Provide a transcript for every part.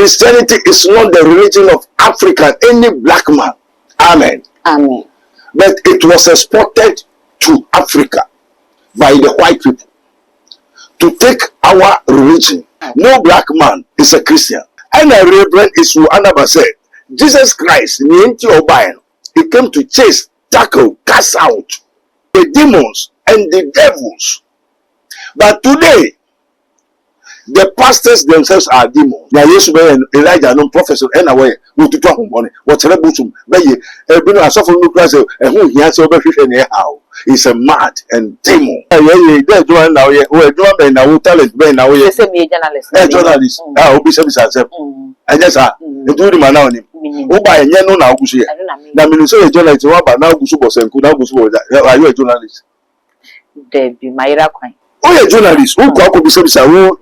Christianity is not the religion of African, any black man. Amen. Amen. But it was exported to Africa by the white people to take our religion. No black man is a Christian. And a Reverend Isu Anaba said, Jesus Christ, he came to chase, tackle, cast out the demons and the devils. But today, the pastors themselves are demons. Now, yes, Elijah, no professor, anyway, we to talk about it. What's a button? I suffer no class, and who he has over anyhow. He's a mad and demon. There's one now, we're doing now, talent, now, yes, a journalist. I will be service as a and yes, I do the man on him. Oh, by a no now, now, Minnesota journalist, but now Gusubos and Kunagus, are you a journalist? There be my Raquine. Oh, a journalist who could be service, who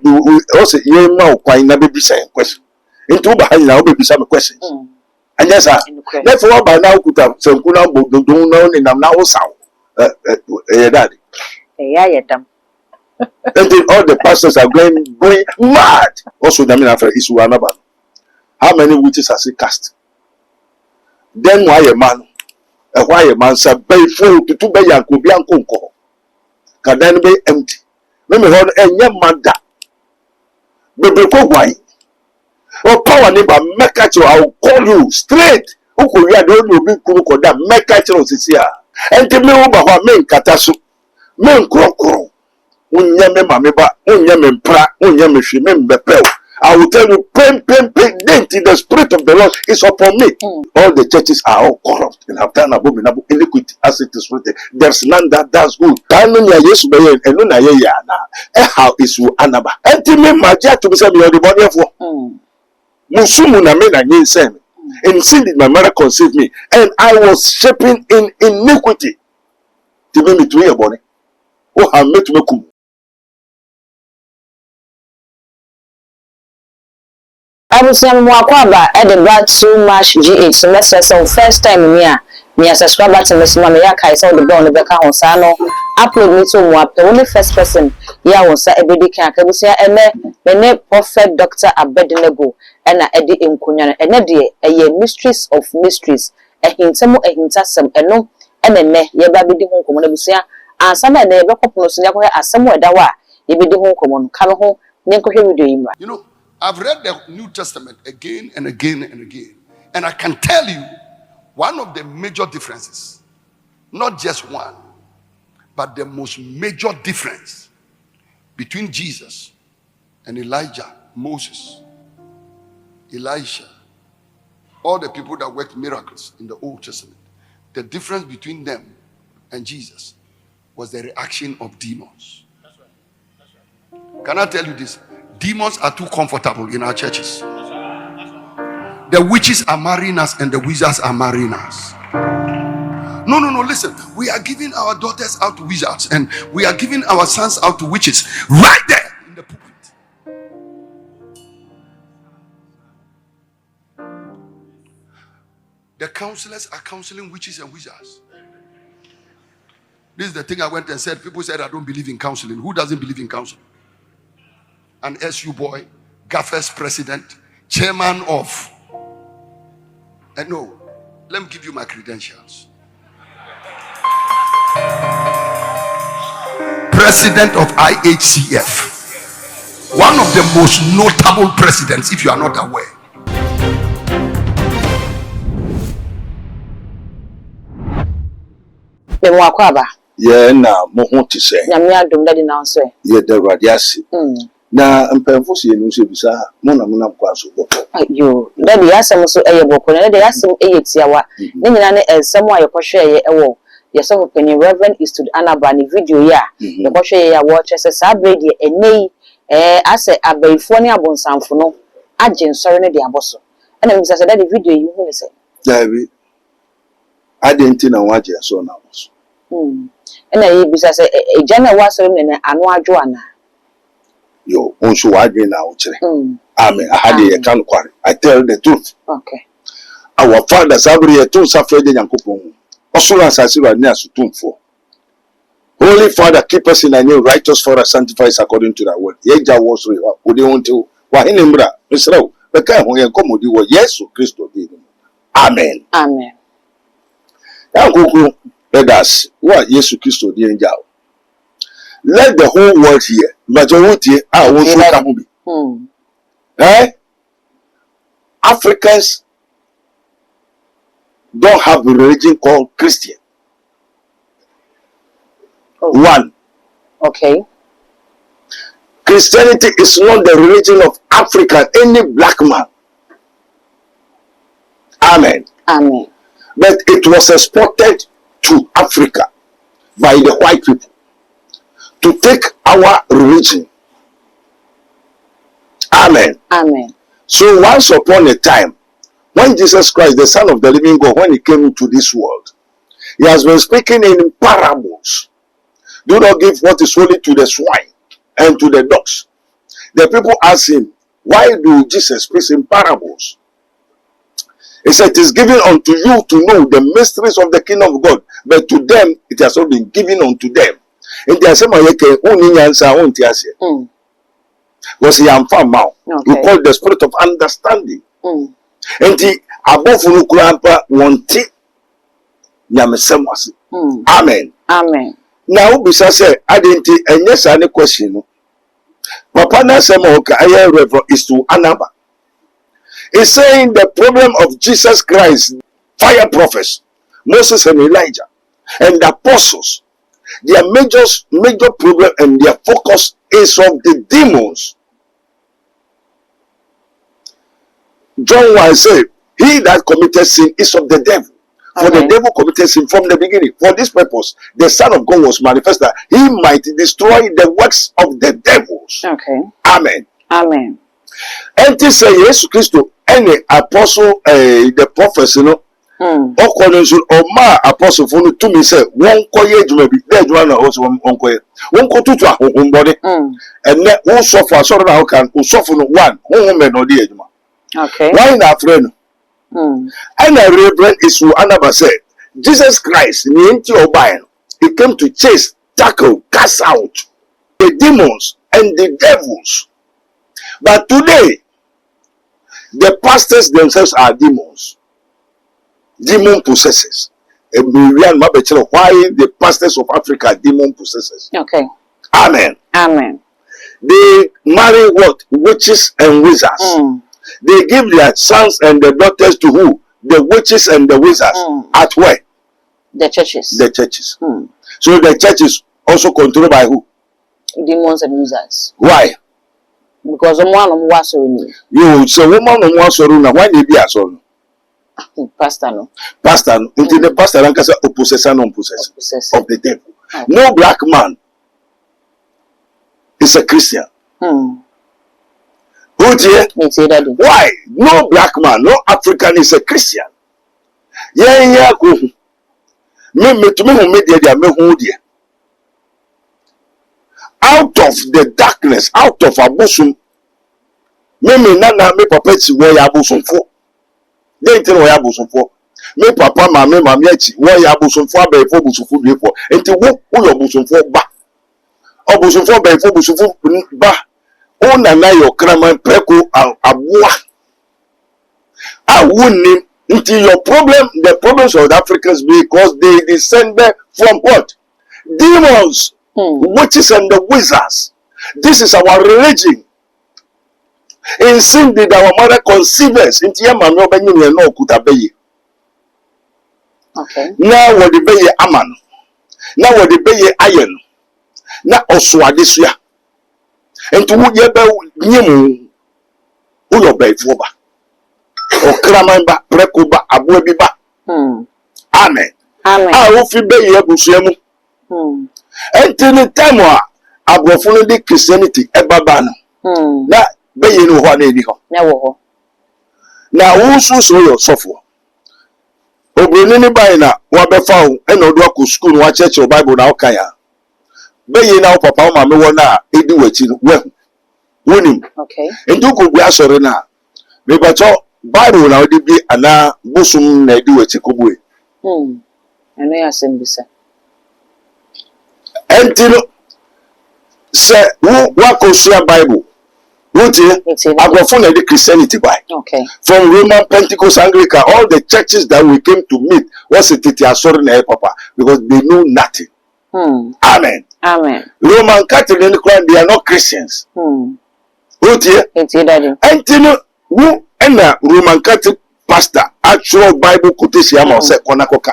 also you know, quite never be saying question. Into behind now, maybe some questions. And yes, sir. Therefore, by now, could have some Kuna don't know in now sound. Daddy. Yeah, them. And then all the pastors are going mad. Also, the mean after Isu Anaba. How many witches has he cast? Then why a man said, "Bay full to 2 bay and could be uncle." Can then be empty. Let me hold a young man that. Baby, go why? Oh, power neighbor, make at you. I'll call you straight. Who could you don't be cool that make at you here? And to me, over men catasu. Men crocro. Unyame mameba, unyame pra, unyame shimem bepel. I will tell you, pain, dent in the spirit of the Lord is upon me. All the churches are all corrupt and have done abominable iniquity as it is written. There's none that does good. How is you anaba? And to me, my dear, to be said, you're the body of Musumu na me na nyinsem. In sin did my mother conceive me, and I was shaping in iniquity. To me to your body. Oh, I met me kum. I was saying, Wakwaba at the Black So Much GH semester, so first time me as subscriber to Miss Mamia Kai, so the bone of the Sano, upload me to Wap, the only first person, was a baby can, I was here, and prophet Dr. Abednego, and I edit in Kunyan, and a mistress of mysteries, a hint, some a hint, some, and no, and then ye baby home commoner, and some and never compose as somewhere that way, ye be the home common, come home, then could hear you. You know, I've read the New Testament again and again and again, and I can tell you one of the major differences, not just one, but the most major difference between Jesus and Elijah, Moses, Elisha, all the people that worked miracles in the Old Testament, the difference between them and Jesus was the reaction of demons. That's right. Can I tell you this? Demons are too comfortable in our churches. The witches are marrying us and the wizards are marrying us. No, listen. We are giving our daughters out to wizards and we are giving our sons out to witches right there in the pulpit. The counselors are counseling witches and wizards. This is the thing I went and said. People said I don't believe in counseling. Who doesn't believe in counseling? An SU boy, GAFES president, chairman of. And no, let me give you my credentials. President of IHCF. One of the most notable presidents, if you are not aware. Yeah, now, more to say. Yamia dum daddy now say. Yeah, the radiasi. Na mpemfosi enu se bisa mo na mo na kwaso boko ayo daddy asem so eye boko na daddy asem eye tiawa ne nyina ne ensem a yekohwe ye ewo yesofo pani Reverend Eastwood Anaba ne video ya yekohwe ye ya watch se sabre de enei ase abaifo ne abonsamfo no age nsore ne de aboso na mbisa se daddy video yi hu ne se dabi adenti na waje so na aboso na yi bisa se ejana wasoro ne anu adwo ana yo onso wadwe na uchire amen I had a can kware I tell the truth. Okay. Our father sabri to safre de yankopon osura asasiba ni asutumfo. Holy Father, keep us in a new righteous for us, sanctify us according to thy word. Yeja was we want to wa hinembra misraw beka ho yen komodi wo Yesu Kristo di. Amen. Amen. Yankoko leaders what Yesu Kristo di enja. Let the whole world hear. Majority are also come be. Africans don't have a religion called Christian. Oh. One. Okay. Christianity is not the religion of Africa, any black man. Amen. Amen. But it was exported to Africa by the white people to take our religion. Amen. Amen. So once upon a time, when Jesus Christ, the Son of the living God, when he came into this world, he has been speaking in parables. Do not give what is holy to the swine and to the dogs. The people asked him, why do Jesus speak in parables? He said, it is given unto you to know the mysteries of the kingdom of God, but to them it has not been given unto them. And they are saying, because he am found now. We call the spirit of understanding. And the above Nukurampa wanti Yamesemwasi. Amen. Amen. Now, besides, I didn't and yes, any question. Papa Nasamoka, I refer is to Anaba. He's saying the problem of Jesus Christ, fire prophets, Moses and Elijah, and the apostles, their major problem and their focus is of the demons. John 1 said, he that committed sin is of the devil. For the devil committed sin from the beginning. For this purpose, the Son of God was manifested. He might destroy the works of the devils. Okay. Amen. Amen. And to say Jesus Christ, any apostle, the prophets, you know, or calling or ma apostle for to me say, one coye maybe there one also one coye. One go to a body, and let one suffer so that I can suffer one woman or the edge. Okay. Why in our friend? And a reverend is who Anaba said, Jesus Christ, he came to chase, tackle, cast out the demons and the devils. But today, the pastors themselves are demons, demon possessors. And why the pastors of Africa are demon possessors? Okay. Amen. Amen. They marry what? Witches and wizards. They give their sons and their daughters to who? The witches and the wizards. At where? The churches. The churches. So the church is also controlled by who? Demons and wizards. Why? Because someone was so you so woman no one sorrow na why they be aso pastor no. Pastor no. Until the pastor can say possessor non possessor of the devil. No black man is a Christian. Who dear? Why? No black man, no African is a Christian. Yeah, go. Me to me who made me who dear. Out of the darkness, out of abusum. Me nana me papa chi wo ya abusum fo. Dey tell wo ya abusum fo. Me papa mama achi wo ya abusum fo abai fo busum fo bi fo. Enti wo yo abusum fo ba. Abusum fo abai fo busum fo ba. O nana yo kraman preko abua. Wouldn't until your problem, the problems of the Africans because they descended from what? Demons, witches and the wizards. This is our religion. In sin did our mother conceive us into Yamano Benjamin no Kutabeye. Okay. Now what the Beye Aman. Now what the Beye Iron. Now Oswadisia. And to would ye Nimu Ulo Bay Foba. O Kramamba, Prekuba, Abuebiba. Amen. Amen. I will feel Beye Bushemu. Until the time Abrofone Christianity Ebabano. That Beye no one anyhow. Never. Now also so your software. Obronini by na wabefa and Odwaku school wa church or Bible now kaya. Beye now papa mama wona edi wachi we wonim. Okay. Ndu ko bia sore na. Me bacho Bible na odi bi ana bosum na edi wachi ko bue. Eno ya sembisa. Entino se wo wakosua Bible. What here? I go from the Christianity by. Okay. From Roman, Pentecost, Anglican, all the churches that we came to meet was a titi sorry na papa because they know nothing. Amen. Amen. Roman Catholic they are not Christians. What here? It's daddy. And you know who and Roman Catholic pastor actual Bible quotation am say konakoka.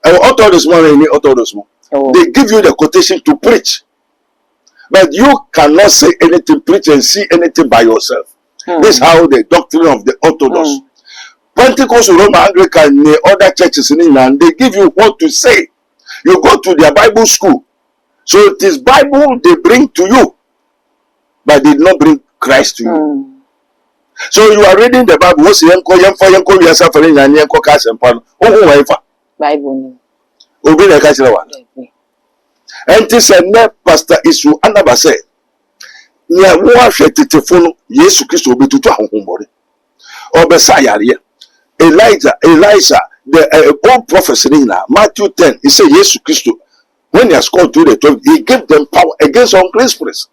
Author this morning, author this morning. They give you the quotation to preach. But you cannot say anything, preach and see anything by yourself. This is how the doctrine of the Orthodox. Pentecost, Roman, Anglican, and other churches in England, they give you what to say. You go to their Bible school. So it is Bible they bring to you. But they did not bring Christ to you. So you are reading the Bible. What's the Bible. Obi na ka kire wa. Enti se ne pastor Isu Anaba say nya wo ahwe tetefo no Yesu Kristo obetutu ahohombore. Obesa yare. Elijah, the old prophecy in Matthew 10, he said Yesu Kristo when he has called to the 12, he gave them power against unclean spirits.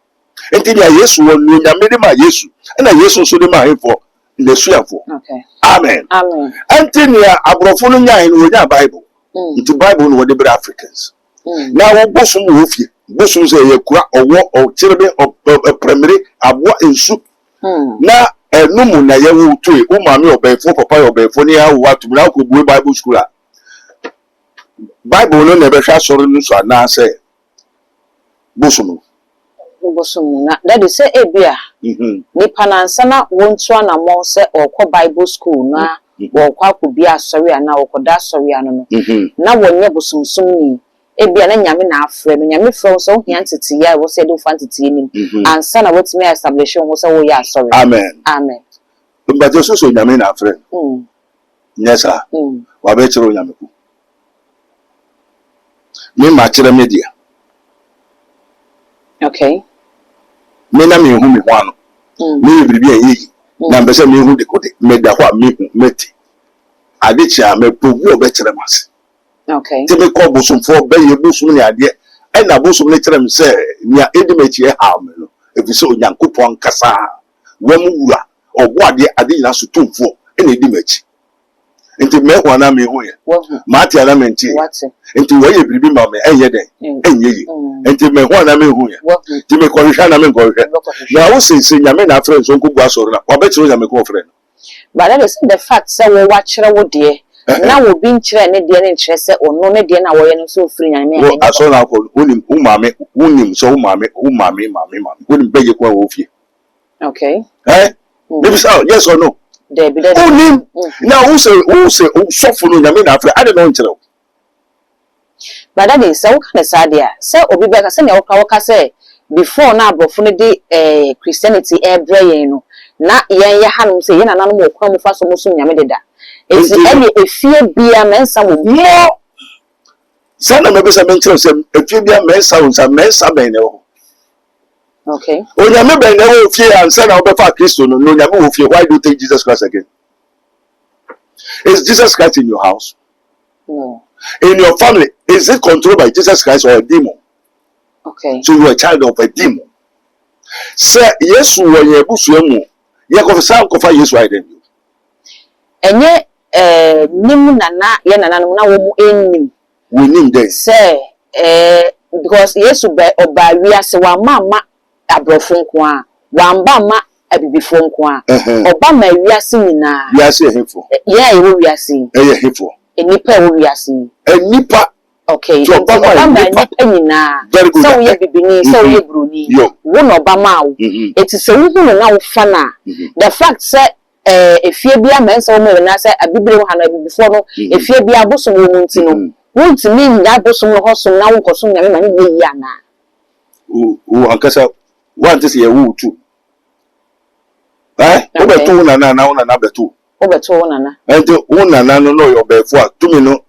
Enti nya Yesu won nya mede ma Yesu. Na Yesu so de ma him for the suafo. Okay. Amen. Amen. Enti nya abrofo no nya hin wo nya Bible. Into Bible no the Africans. Now what bosom wofie. Bosom say ye kura owo o chirebe o primary abo ensu. Na enumu na ye wo tu e o maame obefo papa obefo ni ha wo atu na ko bu Bible school a. Bible no na be hwa soro no so na say bosom. Bosom na that is say ebia. Ni panansa na wontu anamo say okọ Bible school na wokwa ko bia sorry ana wokoda sorry ano no na wonye bosomsom ni ebia na nyame na afre no nyame frɛ so hia ntete ya wo say do fantete nim ansa na wotime establish wo say wo ya sorry. Amen. Amen. But so nyame na afre. Yes sir. Wa be chiro nyame ku. Me ma chira media. Okay. Me na me hu me ho ano. Me bibi ayi. Na mbese me hu de kode me da ho me meti adechia me provu obekere mase. Okay. Te be ko bosomfo be ye bosum ni ade e na bosum ne kire me se nia edimechi e ha me no efi se onyankopon kasa wamu wura obo ade nyina so tumfo e na edimechi enti me ho na me hu ye ma ti ana me nti enti wo ye biribi ma me enye den enye yi enti me ho na me hu ye ti me ko hwa na me ko hwa na wo se nyame na afre so nkogu asoro na obekere nyame ko ofre. But that is the fact say wo wa kire wo de na wo bi nkire ne de ne nkire se ono ne de na wo ye no so ofri nyame wo aso na ko unim umame unim so umame unim bege ko wo fie. Okay. Maybe so yes or no. There be that unim na who say so for no nyame na afre I don't know nkire. But that is so kind of sad there say obi be ka say na wo ka say before na abrofo ne de Christianity ebre no na yen ye hanum se yen nananum okwa mu fa so musu nyame deda eti ele efie bia mensa wo mo sana me be se mentre se efie bia mensa wo sa mensa ben ne wo. Okay. Onyame ben ne wo fie ansa na wo be fa Kristo no nyame wo fie. Why do you take Jesus Christ again? Is Jesus Christ in your house? No. In your family, is it controlled by Jesus Christ or a demon? Okay. So you are a child of a demon. Say yes when you busuemu ye ko fa ko fa Yesu aiden. Enye nimu nana ye nana no na wo mu ennim. We nim dey. Say because Yesu be oba wiase wa mama abrofo nko a wa mba ma abibifo nko a oba ma wiase nyina. Wiase ehefo. Ye e wo wiase. Ehefo. Enipa wo wiase. Enipa. Okay. So oba ma nipa nyina. So ye bibini, so ye broni. Wo no oba ma wo. Eti se wo hu na wo fa na. The fact say efie bia mensa wo me na say abibire wo ha na abibifo no efie bia abosom wo nti no. Won't mean that bosom no hosom na wo kosom nyame ma ne yi ana. O ankasa want to see a woo too. Obe to nana na una beto. Obe to nana. And una nana no your before to me no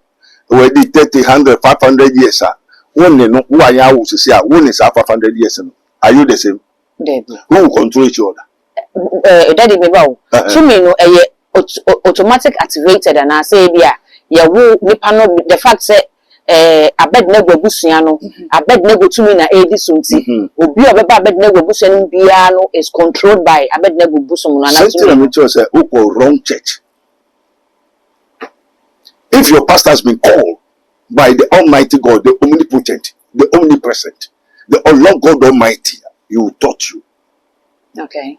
we did 30 100 500 years ah. One no who anya wo se ah one is 500 years no. Are you the same? Who will control each other? Daddy me ba wo. To me no automatic activated and I say bia ya wo nipa no the fact say Abednego busua no Abednego tumi na edisumti obi obeba Abednego busua no bia no is controlled by Abednego busum no na something I'm to say wrong church. If your pastor has been called by the Almighty God, the omnipotent, the omnipresent, the Lord God Almighty, He will taught you. Okay.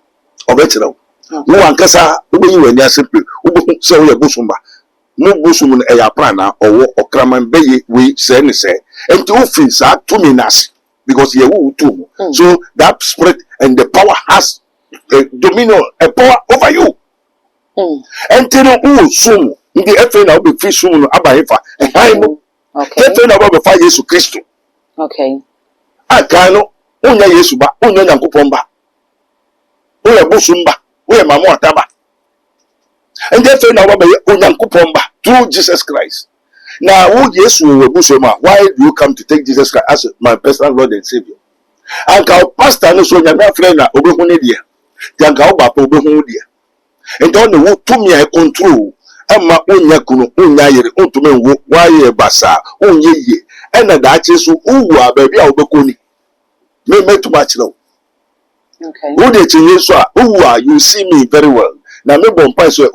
Obetira. No one kasa ubeyi weni simple. Ubu se we busumba. No busum no eya prana or okraman beye we say ni say. Enti ofin sa to me nas because ye will too. So that spirit and the power has a dominion, a power over you. Enti no sum. Ndi efe na obi fi sum no abayefa. Okay. Efe na obi fa Yesu Kristo. Okay. Aka no unya Yesu ba, unya Nyankopon ba. Uya busumba, uya mamu ataba. And therefore now Nyankopon ba through Jesus Christ. Now who Yesu we busuma, why do you come to take Jesus Christ as my personal Lord and Savior? And our pastor no so nyame friend na obehu ne dia. Yanka oba pa obehu dia. And don't know to me control. Ama unya kunu unya yere ontume nwo waye basa unye ye. And that Jesus uwu ababi a obekoni. Me too much now. Okay. Who did you see me very well. Now me bompa so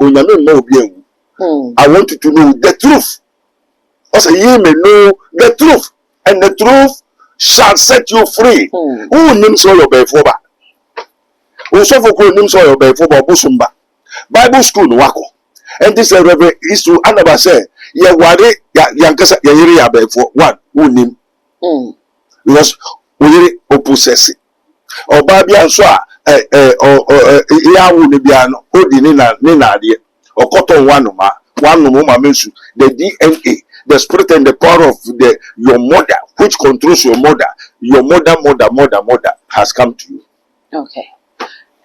I want you to know the truth. Also ye may know the truth, and the truth shall set you free. Who names all your befoba? Who so for names all your befoba busumba? Bible school wako. And this reverend is to another say, ya wade ya yankasa ya yiri ya befo one who name. Because we opposite. Oba bia nso a ya wu ne bia no odi ni na ade okoton wanu ma mensu the DNA, the spirit and the power of your mother which controls your mother has come to you. Okay.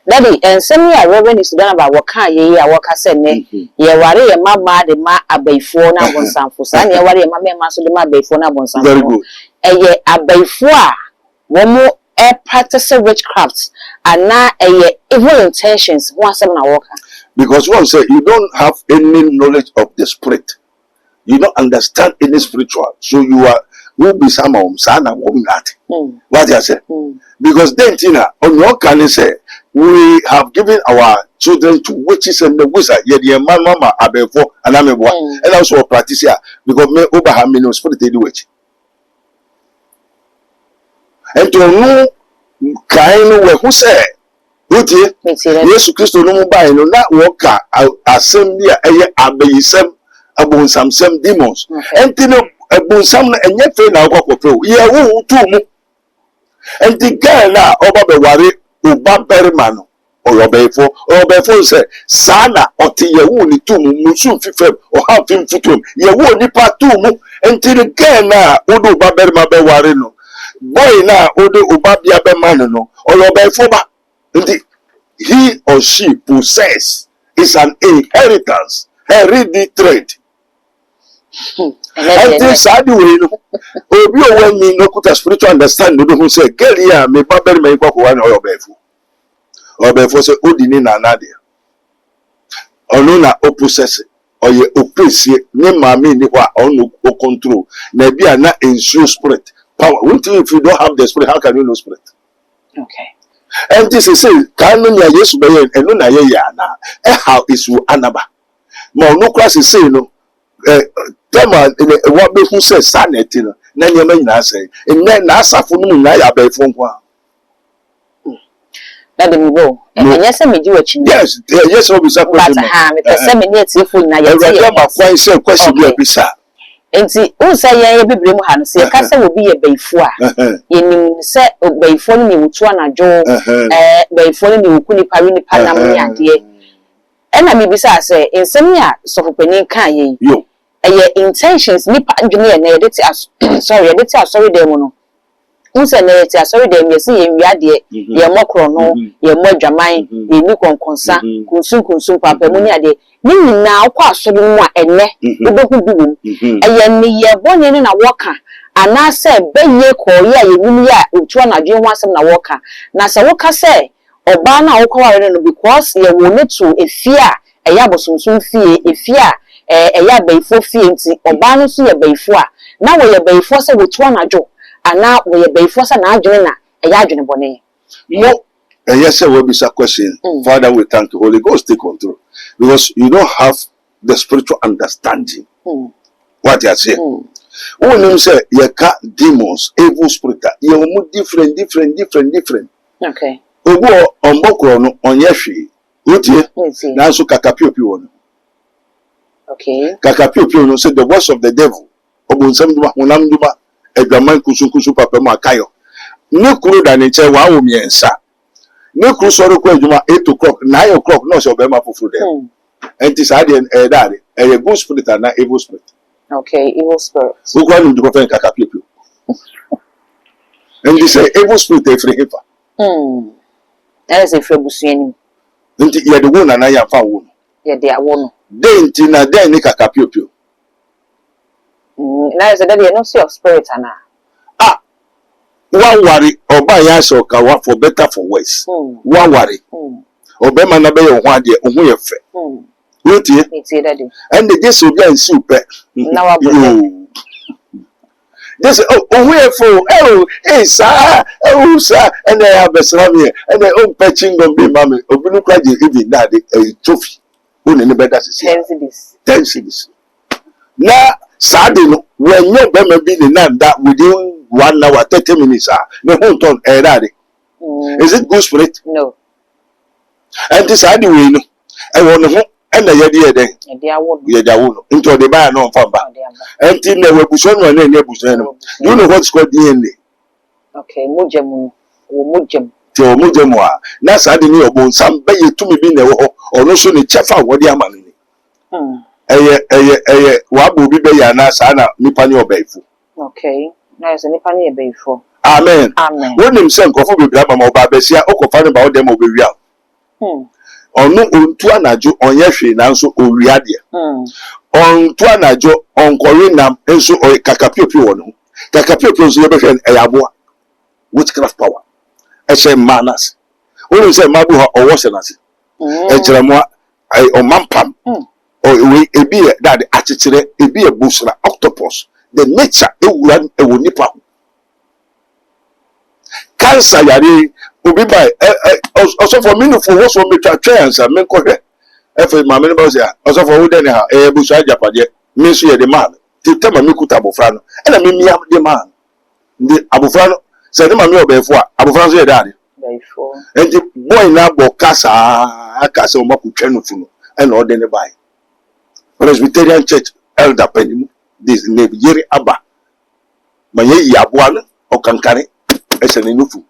Daddy, and send me a reverend is done about what kind ye a worker said ne ye worry a mama de ma abayfo na bonsamfo san ye worry mama maso de ma abayfo na bonsamfo. Very good. Ye abayfo a wo practice witchcraft and now evil intentions because one say you don't have any knowledge of the spirit, you don't understand any spiritual, so you will be someone sana that. What I say? Because then Tina on your can say we have given our children to witches and the wizard yet the man mama abefo and amebo and also a practitioner because me Abraham no spirit dey witch. And to know kind we who say Uti Yesu Kristo no mobile no na worker assembly eye abayisem abonsam demons entino abonsam na enye fe na akwakope ye wo tu mu enti girl na oba be ware oba berima no obefo say sana oti ye wo ni tu mu musu fifem o ha fim futum ye wo nipa tu mu enti girl na odo oba berima be ware no boy na odo obabia be man no olobefo ba ndi he or she possess is an inheritance hereditary. And this side way no obi o wan me no kuta spiritual understanding no who say girl here me ba bere me kwa kwa na obefo say odini na na dia ono na opossess oye opesi ne mama ni kwa ono o control na bia na ensure spirit power. If you don't have the spirit, how can you know spirit? Okay. And this is say, can you hear Jesus be and no na ye ya na? How is you anaba? Ma no class is say no. Tema what be who say sanet no. Na nyama nyina say. And na asafo no na ya be fo nko a. That me go. And yes me do what you Yes, yes we be say question. But ha me pese me net fo na ya. I ma kwai say question be bisa. Enti unsa ye bebre mu ha no se ka se obi ye beifo a yenim se beifo ni wutu anajo beifo ni wukuni pari ni panam ni ade e na me bisa se ensem ya sofopani kan ye yo intentions ni pa ndwene na ye deti sorry dem no unsa na ye ti sorry dem ye se ye wiade ye mokro no ye modwaman ye ni konkonsa kunsun papa mu ni ade ni nyina akwa asoro mu a enne obehu biwum eye ni ye bonye ni na woka ana se beye ko ye yewum ya otu na dwen ho asem na woka na se woka se oba na wokwa ware no because ye wo netu efia eya bosonsun fie efia ɛyɛ abayifo fie nti ɔbaa no so yɛ bayifo a na wɔyɛ bayifo sɛ wotu anadwo ana wɔyɛ bayifo sɛ na adwene na ɛyɛ adwene bɔne No, and yes, sir, will be some question. Father, we thank you. Holy Ghost, take control. Because you don't have the spiritual understanding. What you are saying. When you say, you got demons, evil spirit, you are different. okay Obo on Bokro on Yashi. What you now so Kakapio. okay Kakapio no said the voice of the devil. Obun Samduma, Unamduma, Egaman Kusukusu Papa Makayo. No crew than in Chewa Miensa. No crew sorrow Juma 8 o'clock, 9 o'clock, no so Bema for them. And this idea daddy, a good spirit and not evil spirit. okay evil spirits Who call him to go and Kakapio. And they say evil spirit a free heifer. that is a frebusian And you the one and I am found. yeah they are one Then Tina then Kakapio. that is a daddy no see of spirit ana One worry or buy us or kawa for better for worse. One worry. Or Bema na be your one dear, your fair. Wait ye, daddy and the just will be in super. now I Just sir, and I have a salami, and their own patching on be mammy, or blue crazy even that a trophy. Who in the bed as this 10 cities. Now, Sardin, when your Bema be in that within 1 hour, 30 minutes, the whole ton daddy. Is it good spirit? no And this I do win. I want to and the idea then. they are one Into the buy no fun back. And in the Webuson and then Nebuson. You know what's called DNA. okay mujemu To Mujamoa. That's I didn't know about some bay to me being or no sooner chefa what the money. Wabu be bayana sana Nipanio Bayfu. okay now is a nipani before Amen. When himself go for the Brahma Babesia, or find about them will be real. On no untuanajo on Yashi and so Uriadia. On Tuanajo on Corina and so or Kakapio. Kakapio is never an Ayabua. Witchcraft power. I say manners. When say Mabuha or Wasanasi. A Jeramua, or Mampam. Or a beer that attitude, a beer busra, octopus. The nature it will run a wunipa. Cancer yari obi by also for me for what's on me chance and men correct. If my members here, also for who then a bush japade, means you the man. To tell me kuta abofrano. And I mean the man. The abofrano said my meal before abofrano daddy. before And the boy now bokasa akasa omaku chenufuno and ordinary by. Presbyterian Church elder penny. This may be Yeri Abba. My yabuana or kankane. As an inufu.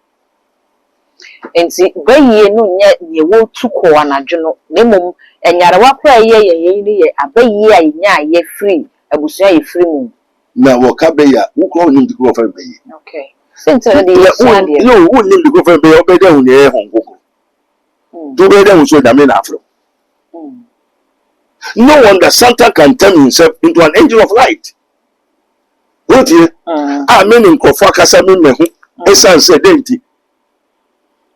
enti bayi no nya ye wo tuko anadwo no mom enyarawa kwa ye ni ye abayi a nya ye free abusua ye free mu Na wakabeya who call him the girlfriend bay. okay since the ye No, who name the girlfriend bay obey down here Hong Kong. To be down so the men afro. No wonder Santa can turn himself into an angel of light. What ye? I mean in Kofaka Mehu, a son said dainty.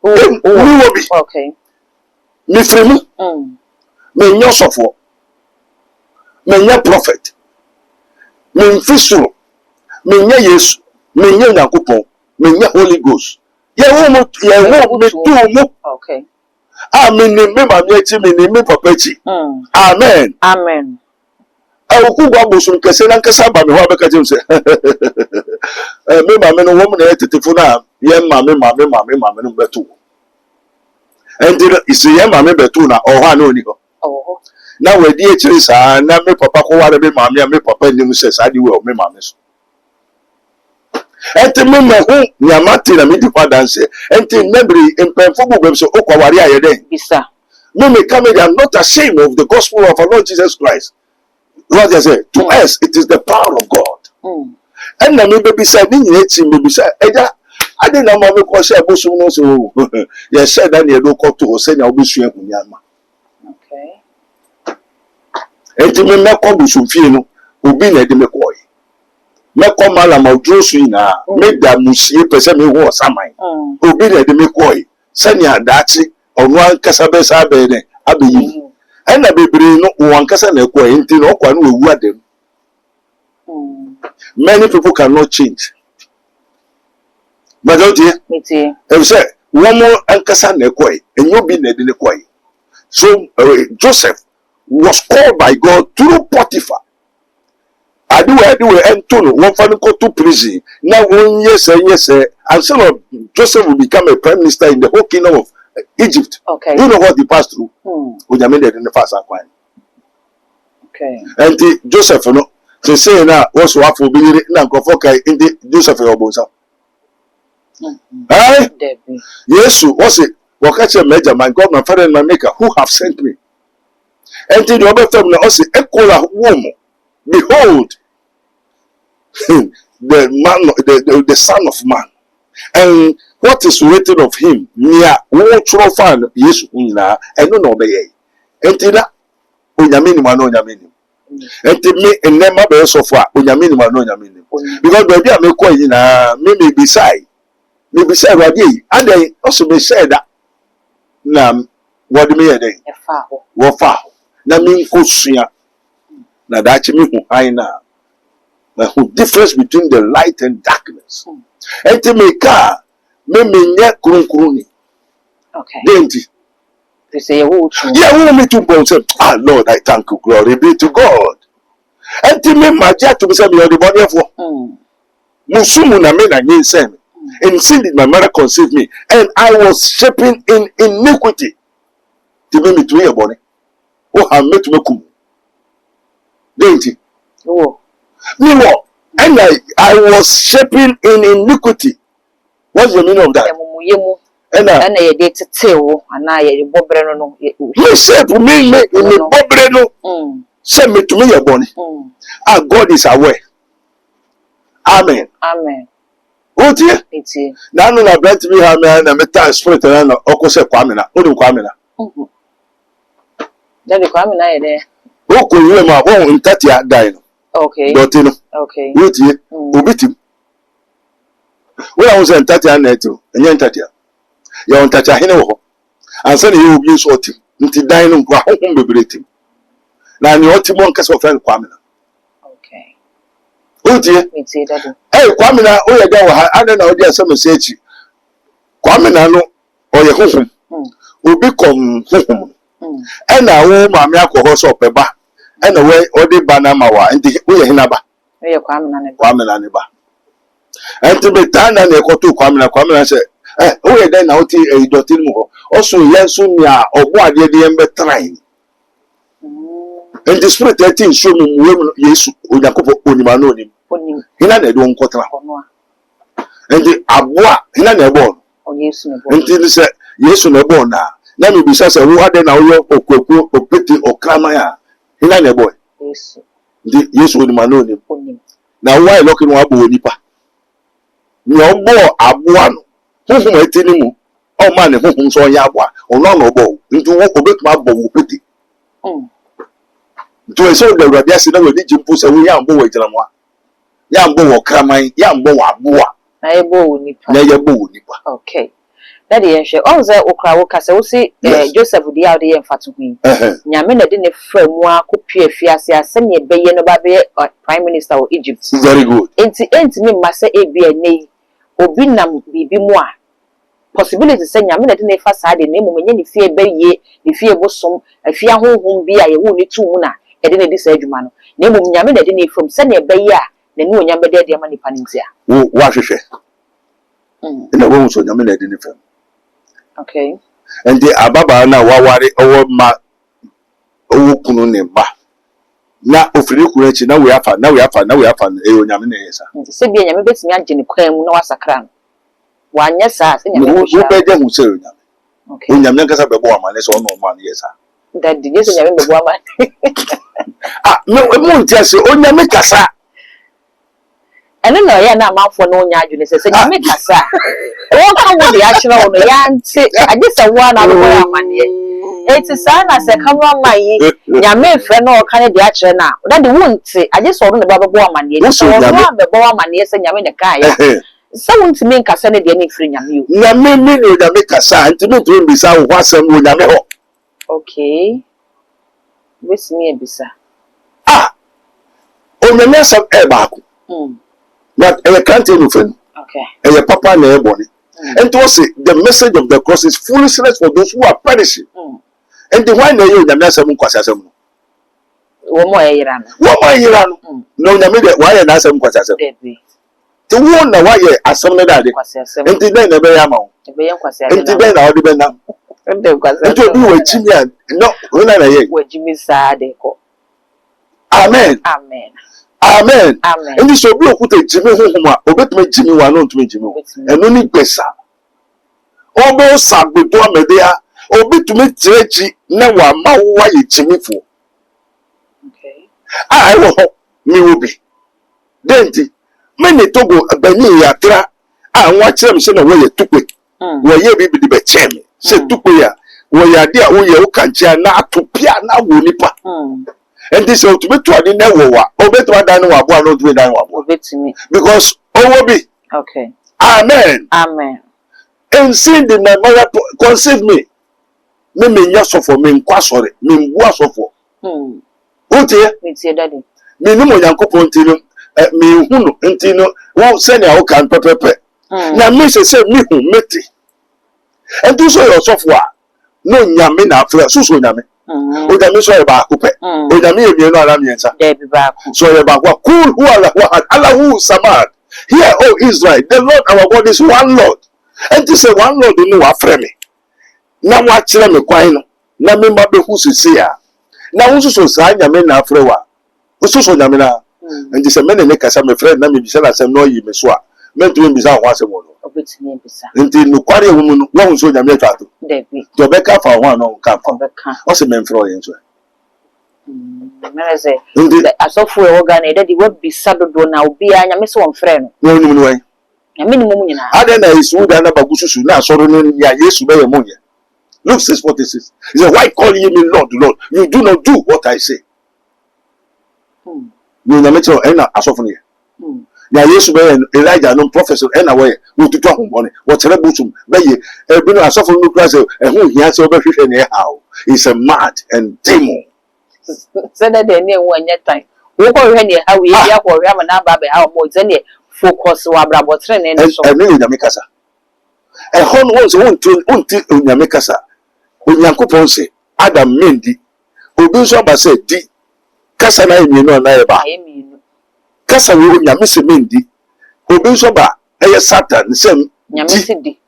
okay Me free me nyosofo. Me nya prophet. Me mfisu. Me nya Yesu. Me nya Nyankopon. Me nya Holy Ghost. Ye wo me tu mu. okay Amen. Me mama echi me papa echi. Amen. amen Ku gwa bosun kese na nkesa ba me ho abeka je se. Me mama no wo mu na etetefu na ye mama no betu. Endira isi ye mama betu na oha na oni ho. oh Na we di echiri sa na me papa ko ware me mama me papa nim se sa di we o me mama so. Enti me hu nyamate na me di kwa dance. Enti nebri empemfo bu so okwaware ayede. bisa Me come I'm not ashamed of the gospel of our Lord Jesus Christ. What I say to us, it is the power of God. And na me baby say ni nyeti me be say eja ade na ma me ko say bosom no so ye said that ye do ko to say na obesua kunyama. okay Enti me ko bosom fie no obi na de me ko yi. Me ko mala ma odro so ina me da musie pese me ho osaman. Obi na de me ko yi. Sanya dachi onu ankasa be sa be ne abeyi. And na bebre no wankasa na ekwa nti na okwa no ewu adem. Many people cannot change. But don't you? If say one more ankasa na ekwa enyo bi na de ekwa. So Joseph was called by God through Potiphar. I do Antonio one family go to prison. Now yes, and son of Joseph will become a prime minister in the whole kingdom of Egypt. Okay. You know what he passed through? Onyame in the first aquine. Okay. And Joseph, no, they say now what's what for being now go for in the Joseph Obosa. Eh? Yes, what's it? What catch a major, my God, my father and my maker, who have sent me. And the other family also equal woman. Behold, the man, the son of man, and what is written of him? Near won't throw fan, yes, and no obey. And that Unyamini mano Yamini. And to me, and never be so far, Unyamini mano Yamini. Because baby, I may call you maybe beside what ye, and they also be said that. Now, what do you mean? What far? Na mean, Kusia. Now that's me who I know. The difference between the light and darkness. And to make car, me kruni. Okay. Didn't it? They say who? Yeah, who me to say, ah Lord, I thank you, glory be to God. And to me, my jet to be saying the body for Musumu na me na yin and sin did my mother conceive me, and I was shaping in iniquity. To me to your body. Oh, I met me kum. Didn't it? Oh. No, and I was shaping in iniquity. What's the meaning of that? And I did to tell, and I bobreno no. He said to me, bobreno, send me to me your bonny. Ah, God is aware. Amen. Amen. Oh dear. It's here. Now I bet me have man and metal spirit and Okose Kwamina. Udu Kwamina. Then the Kwamina there. Oh, could you my home in Tatia dying? Okay. Dotino. Okay. Wait here. Ubitim. When I was in Tatia Neto, and Yan Tatia. You're on Tatia Hino. And suddenly you will use what him. Until dining kwa home be now you ought to monk us of Kwamina. Okay. Oh dear. It's here, Daddy. Hey, Kwamina, oh, you go. I don't know, there's some message. Kwamina, no, or your home will become home. And now, mammy, alcohol soap, and away, or the banamawa, and the Uyanaba. We are Kwamina. Kwamina. And to be done, and they go to Kwamina, said, eh, oh, then out here a dotin more. Also, yes, soon, ya, or what the ember trying. And the spirit 13 show me women, yes, Unakopo Unimanoni. Hina ne don kotra. And the abwa hina ne born. Until he said, yes, no born now. Let me be such a who had now your okweku opeti okramaya. Hina ne boy. Yes. The yes would manoni. Now why looking wabu nipa? No more abuano. Who etinimu? Oh man, whom so yabwa, or no bo, into what obey my bow pity. To a soldier, Rabias, no religion puts away young boy. Yambo kramai yambo abua na yebo nipa nipa. Okay, that is she always okra wo kasa wo si Joseph di out dey mfa to hu nyame na de ne fra mu akopie fiase asem ye beye no ba be prime minister of Egypt. Very good. Enti mi ma se ebia nei obi nam bibi mu a possibility say nyame na de ne fa sa de ne mu menye ne fie beye ne fie bosom afie honhom bi a ye wo ne tu mu na e de ne di sa adwuma no ne mu nyame na de ne from se ne beye a the new young bed, the money paninsia. Wash it. In a room, so the minute in the film. Okay. And the Ababa now, Wawari, over my Okununeba. Now, if you could, now we have fun, a Yaminesa. Sibian, you bet me, Anthony Quam, no Asakran. One, yes, sir. You bet them who say, okay, when Yamankas have a woman, is all no one, yes, sir. That did you say, woman? Ah, no, it won't just say, oh, Yamikasa. And then I am not for no yard, says, I make us. Oh, come with the action on the yarn. I just a one out of money. It's a sign as a come on my Yame friend or kind of the action now. That the won't say, I just saw the Baba Woman. Yes, so the Woman, yes, and Yamin a kaya. Someone to make us any free you. Yamin, you make a sign to me to be some what's some with Yamo. Okay. Wesimi ebisa. Ah, onyame asam e baako. But e can't no fen. Okay. E papa na e boni. And to say the message of the cross is foolishness for those who are perishing. And the one na you onyame asam nkwasi asam no. Wo mo yira no. Wo mo yira no. Na onyame de wa ye na asam nkwasi asam. Ti wo na wa ye asam na dade. Enti den na be ya ma wo. Be ye nkwasi asam. Enti den na wo de be na. Enti nkwasi asam. Enti obi we chimi an no, wo na ye. Wo jimi sa de ko. Amen. Amen. Amen. Amen. And so be okuta jimi honhom a obetime jimi wa no ntumi jimi wo. Eno ni gbesa. Obo sagbedo amede a obetime tirechi na wa ma wa ye jimi fo. Okay. I wo ho mi wo bi. Denti me ne togo bani ya tra a nwa kire me se na wo ye tukwe. Wo ye bi di be cheme. Se tukwe ya wo ya de a wo ye wo kanche na atopia na wo nipa. And this is to be to the never obey dan wa bo no do dan wa bo because owo bi. Okay. Amen. Amen. And sin the my mother conceive me nya so for me nkwa sore me mbu asofo otie Me tie daddy. me ni mo yankopon ntino me hunu ntino wo se ne wo kan pepepe na me se me hu meti and do so yourself wa no nyame na afra so nyame. Onyame so ye ba akupe. Onyame ye mienu ala miensa. There be back. So ye ba kwa cool who Allahu Samad. Hear, O Israel, the Lord our God is one Lord. And this is one Lord no afre me. Na wa kire me kwan no. Na me ma be hu sisi a. Na wo so sa nyame na afre wa. Wo so nyame na. And this me ne kasa me friend na me bi sala asem no yi me so a. Me ntumi bi sa ho asem no. Obetumi bisa. Nti no kware wo mu no wo so nyame atwa to. There be. To be ka fa ho no ka fa. O se me mfro ye nso. Na say asofo e wo Ghana e dey we bisa dodo na obi a nyame se won frɛ no. No nim no wan. Nyame ni mum nyina. Ade na Yesu da na bagususu na asoro no ya Yesu be ye mo ye. Luke 6:46. He said, why call ye me Lord, Lord? You do not do what I say. You na mecho ena asofo no ye. Na Yesu be Elijah no professor ena we tutu ahombone. Wo tere busum be ye e bi no asofo no kura se ehun hia se obehwehwe ne how. He's a mad and demon. So that they near 1 year time. We go when you how we ya ko we am na ba be how mo ze focus wa brabo tre ne so. E me onyame kasa. E hon won se wonti onyame kasa. Onyankopon se Adam mendi. Obi so ba se di kasa na emi no na ye ba. Kasa we onyame se mendi. Obi so ba e Satan se nyame se di.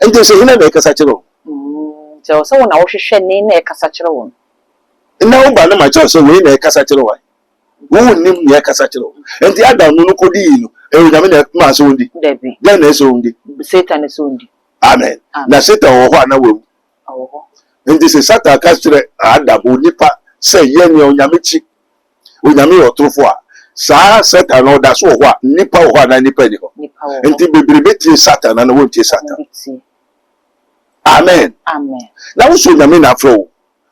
And they say hina na kasa kiro. So so na wo hwehwe ne na kasa kiro won. Na wo ba na ma cho so we na kasa kiro wa. Wo nim na kasa kiro. And the Adam no kodi no e onyame na ma so ndi. Debi. Then na so ndi. Satan so ndi. Amen. Na Satan wo ho na wo. Oho. And this is Satan kire Adam onipa say ye ni onyame chi. Onyame otrofo a. Sa Satan no da so ho a nipa ho na nipa ni ho. Enti bebrebe tie Satan na wo tie Satan. Amen. Amen. Na wo so nyame na afro.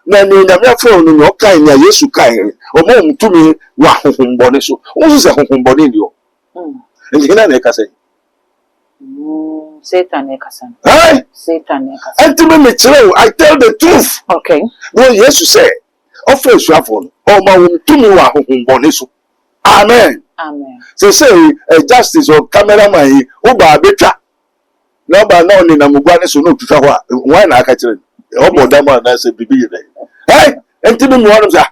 Na ni nyame afro no no kan ya Yesu kan. O mo mtumi wa honhombone so. Wo so se honhombone ni o. Enti hina na ka say. Satan ekasan. Hey! Satan ekasan. Enti me kire I tell the truth. Okay. Well, Yesu say, offer suafo no. O ma mtumi wa honhombone so. Amen. Amen. So say justice or cameraman o ba betwa. Na ba na oni na mugwa ne so no tutwa ho a wan na aka kire. O boda ma na say bibi ye. Hey! Enti me wonu sa.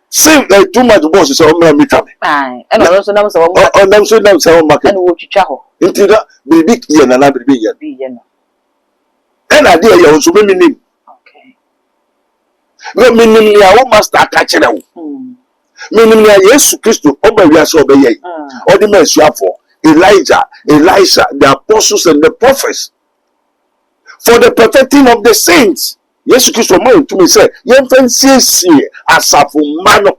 Say too much boss say o mra mitwa me. Ai, e no so na so wo. O nam so nam say o market. E no wo twitwa ho. Enti da bibi ye na bibi ye. Bi ye no. E na de ye so me nim. Okay. We minim ya wo master aka kire wo. Minim ya Yesu Kristo o ba wi ase obeye. O di masuafo Elijah, Elisha, the apostles and the prophets for the perfecting of the saints. Yesu Kristo mo ntumi say yemfensiesie asafo mano.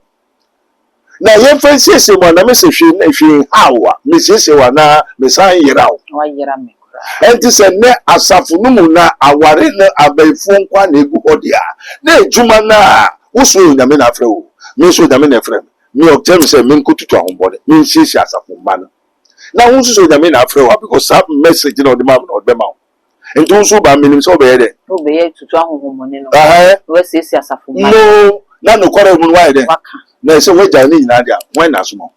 Na yemfensiesie mo na me se hwe hawa, me siesie wa na me san yirawo. Wa yira me. Enti se ne asafo no mu na aware na abaifo nkwa na egu hodia. Na ejuma na uso nyame na afre wo. Me so nyame na afre. Me obtain say me nkotutu ahombode. Me siesie asafo mano. Na uso nyame na afre wo because that message no de ma no de ma. Enti uso ba minim so be ye de. O be ye tutu ahohomone no. We siesie asafo mano. No, na no kware mu why then waka na say we jani nyina dia when na so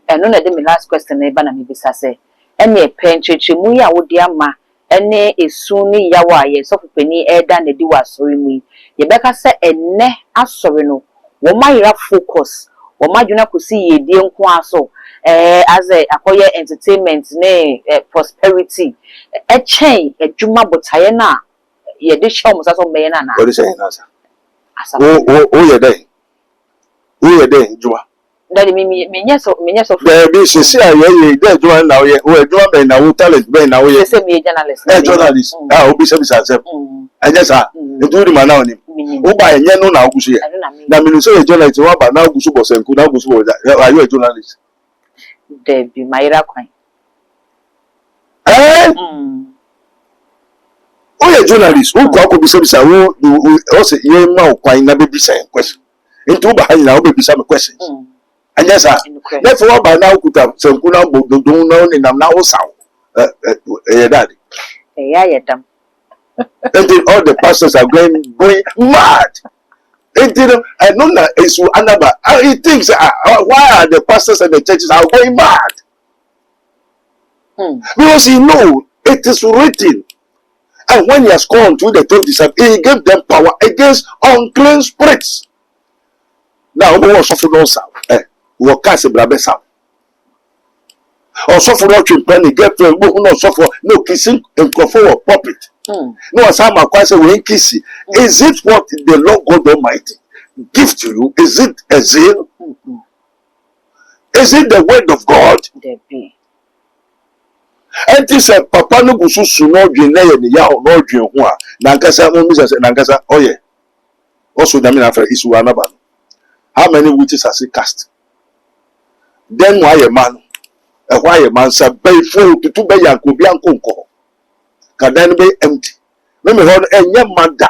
eno na de me last question na eba na me bisa say ene pencheche mu ya wo dia ma ene esu ni yawa ye so fupani eda na di wasori mu ye beka say enne asori no wo mayira focus wo madwuna kosi ye die nko aso as a akoye entertainment ne prosperity chain adwuma botaye na ye de show mo saso me na na what is saying answer o ye dey juma daddy me so there be se ye dey juma na ye o juma be na wo talent be na wo ye say me journalist journalist obi se bisa se eje sa etu ma na oni o ba enye no na ogusu ye na me so ye journalist wa ba na ogusu bo senku na ogusu bo are you a journalist there be mayira kwan o ye journalist o ko bi se bisa wo o se ye ma o kwan na be bisa question into ba hanya o be bisa me questions anya sa therefore ba na okuta senku na bododun na oni nam na wo saw ye daddy yeah dam and all the pastors are going mad. And I know that it's another. He thinks why are the pastors and the churches are going mad? Because he know it is written. And when he has gone to the 27, he gave them power against unclean spirits. Now, we will suffer no sound. We will cast a blabber sound. Or suffer no chimpanzee, get to no suffer no kissing and control of puppet. No, as I'm a question, we kiss. Is it what the Lord God Almighty give to you? Is it a zeal? Is it the word of God? There be. And this Papa no gusu suno dwene ye ne ya no dwen ho a na nkasa mo mi say na nkasa oye also da me na fa isu anaba. How many witches has he cast? Then why a man? Why a man say bay full to be yanko bi anko nko. Can then be empty. Me hold enye manda.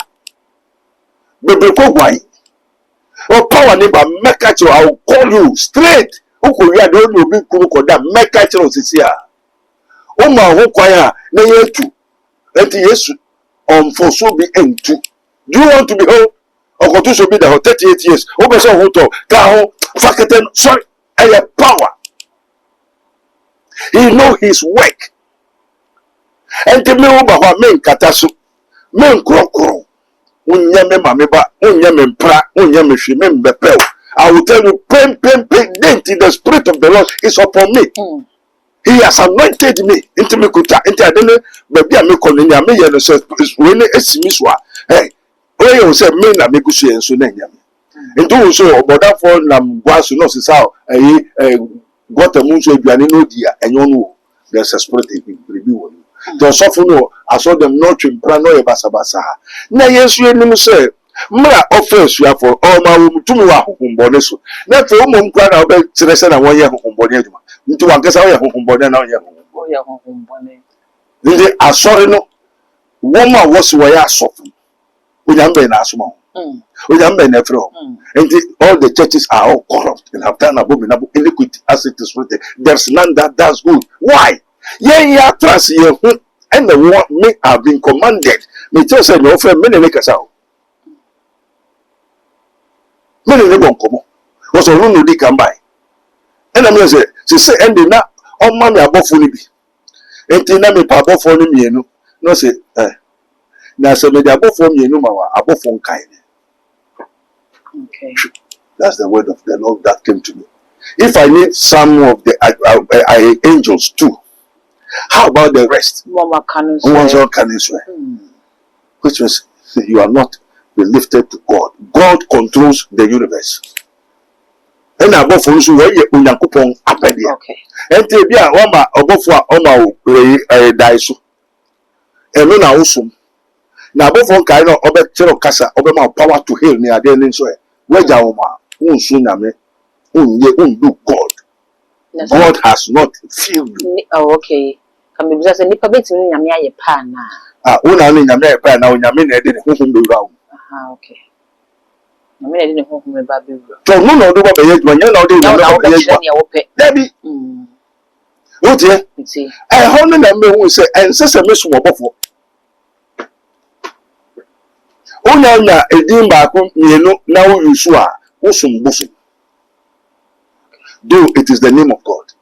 Bebe ko gwai. O power neighbor make at you, I will call you straight. Uko wi ade oni obi kunu koda make at you sisi a. O ma ho kwan a na yetu. Enti Yesu for so be entu. Do you want to be home? Okotu so be the 38 years. O be so ho to ka ho faketen sorry a power. He know his work. Enti me wo ba ho me nkata so. Me nkrokro. Unye me mameba, unye me mpra, unye me hwe me mbepew. I will tell you, pain, the Spirit of the Lord is upon me. He has anointed me. Into me kuta, into I don't know, baby, I make on me, you say, when it's miswa. Hey, where you say, me na me kushi and so name. Into so, but that for Nam Guasu, no, is how got a moon so you are no dear, and you know, there's a spirit in review. The suffer no, I saw them not in prano basabasa. Na yes, you name say, Mra offers you for all my Tumua Humboneso. Not for Mum Cran about Teresa and 1 year Humbonema. Into one guess I have Humbonena. Then I saw no woman was where I suffer. We am been as small. We am been a throw. And all the churches are all corrupt and have done abominable iniquity as it is written. There's none that does good. Why? Yeah, trust you, and the one may have been commanded. Me tell say your friend many make us out. Many they won't come. Was a room they can buy. And I'm say, she say, and they not on mommy above for me. And tina me papa for me, no say, now say me above for me, no above for kind. Okay. That's the word of the Lord that came to me. If I need some of the angels too. How about the rest? Which means you are not lifted to God. God controls the universe. And above for you, where you coupon apedia. And te be a wama above for oma daiso. And no na usum. Na above for kaino obe chero kasa obe ma power to heal near the name so. Where Jawoma unsuname undu God. God has not filled you. Oh, okay. Can be just a nipper bit in Yamia Pana. Una ni Yamia Pana, Yamina didn't home be round. Okay. Yamina didn't home me, Baby. So, no, do what they when you know they Debbie. What dear? I honor them who say, and says a miss Wobble. Una edin baako mienu na wo yusu a usum busum. Though it is the name of God.